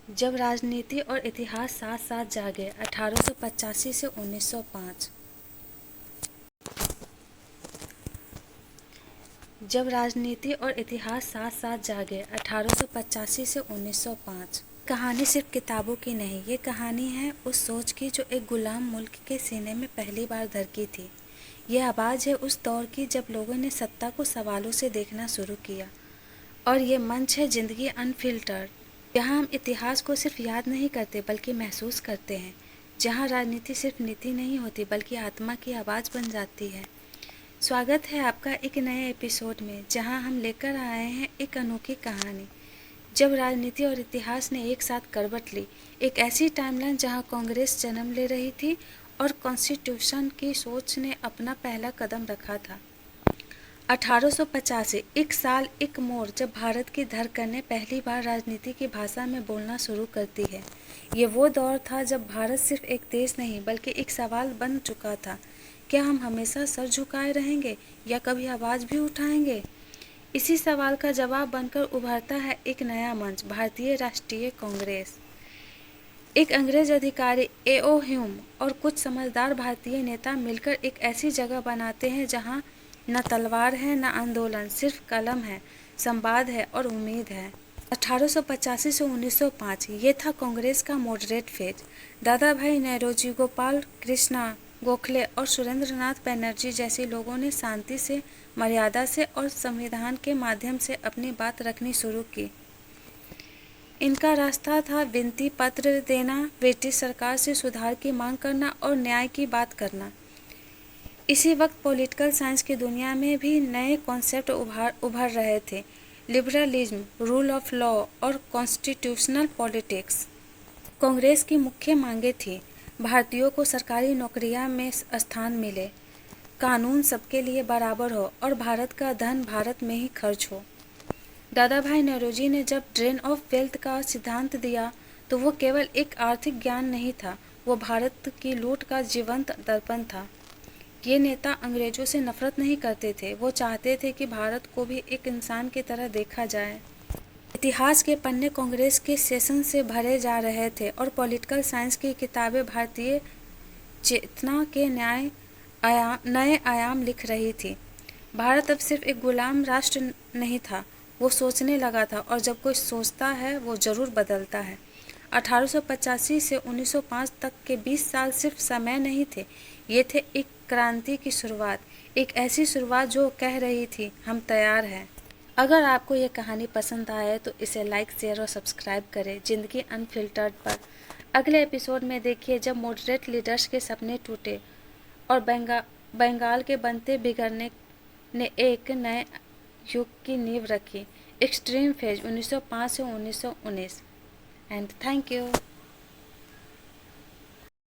जब राजनीति और इतिहास साथ साथ जागे 1885 से 1905। जब राजनीति और इतिहास साथ साथ जागे 1885 से 1905। कहानी सिर्फ किताबों की नहीं, ये कहानी है उस सोच की जो एक गुलाम मुल्क के सीने में पहली बार धड़की थी। ये आवाज़ है उस दौर की जब लोगों ने सत्ता को सवालों से देखना शुरू किया। और ये मंच है जिंदगी अनफिल्टर्ड, जहाँ हम इतिहास को सिर्फ याद नहीं करते बल्कि महसूस करते हैं, जहाँ राजनीति सिर्फ नीति नहीं होती बल्कि आत्मा की आवाज़ बन जाती है। स्वागत है आपका एक नए एपिसोड में, जहाँ हम लेकर आए हैं एक अनोखी कहानी जब राजनीति और इतिहास ने एक साथ करवट ली। एक ऐसी टाइमलाइन जहाँ कांग्रेस जन्म ले रही थी और कॉन्स्टिट्यूशन की सोच ने अपना पहला कदम रखा था। 1885 एक साल एक मोड़, जब भारत की धड़कनें पहली बार राजनीति की भाषा में बोलना शुरू करती है। ये वो दौर था जब भारत सिर्फ एक देश नहीं बल्कि एक सवाल बन चुका था। क्या हम हमेशा सर झुकाए रहेंगे या कभी आवाज़ भी उठाएंगे? इसी सवाल का जवाब बनकर उभरता है एक नया मंच, भारतीय राष्ट्रीय कांग्रेस। एक अंग्रेज अधिकारी A.O. ह्यूम और कुछ समझदार भारतीय नेता मिलकर एक ऐसी जगह बनाते हैं जहां न तलवार है न आंदोलन, सिर्फ कलम है, संवाद है और उम्मीद है। 1885 से 1905 ये था कांग्रेस का मॉडरेट फेज। दादा भाई नौरोजी, गोपाल कृष्णा गोखले और सुरेंद्रनाथ बनर्जी जैसे लोगों ने शांति से, मर्यादा से और संविधान के माध्यम से अपनी बात रखनी शुरू की। इनका रास्ता था विनती पत्र देना, ब्रिटिश सरकार से सुधार की मांग करना और न्याय की बात करना। इसी वक्त पॉलिटिकल साइंस की दुनिया में भी नए कॉन्सेप्ट उभर रहे थे, लिबरलिज्म, रूल ऑफ लॉ और कॉन्स्टिट्यूशनल पॉलिटिक्स। कांग्रेस की मुख्य मांगें थी, भारतीयों को सरकारी नौकरियां में स्थान मिले, कानून सबके लिए बराबर हो और भारत का धन भारत में ही खर्च हो। दादा भाई नौरोजी ने जब ड्रेन ऑफ वेल्थ का सिद्धांत दिया तो वो केवल एक आर्थिक ज्ञान नहीं था, वो भारत की लूट का जीवंत दर्पण था। ये नेता अंग्रेजों से नफरत नहीं करते थे, वो चाहते थे कि भारत को भी एक इंसान की तरह देखा जाए। इतिहास के पन्ने कांग्रेस के सेशन से भरे जा रहे थे और पॉलिटिकल साइंस की किताबें भारतीय चेतना के नए आयाम लिख रही थी। भारत अब सिर्फ एक गुलाम राष्ट्र नहीं था, वो सोचने लगा था, और जब कोई सोचता है वो जरूर बदलता है। 1885 से 1905 तक के 20 साल सिर्फ समय नहीं थे, ये थे एक क्रांति की शुरुआत, एक ऐसी शुरुआत जो कह रही थी हम तैयार हैं। अगर आपको ये कहानी पसंद आए तो इसे लाइक, शेयर और सब्सक्राइब करें जिंदगी अनफिल्टर्ड पर। अगले एपिसोड में देखिए जब मॉडरेट लीडर्स के सपने टूटे और बंगाल के बनते बिगड़ने ने एक नए युग की नींव रखी। एक्सट्रीम फेज 1905 से 1919। And thank you.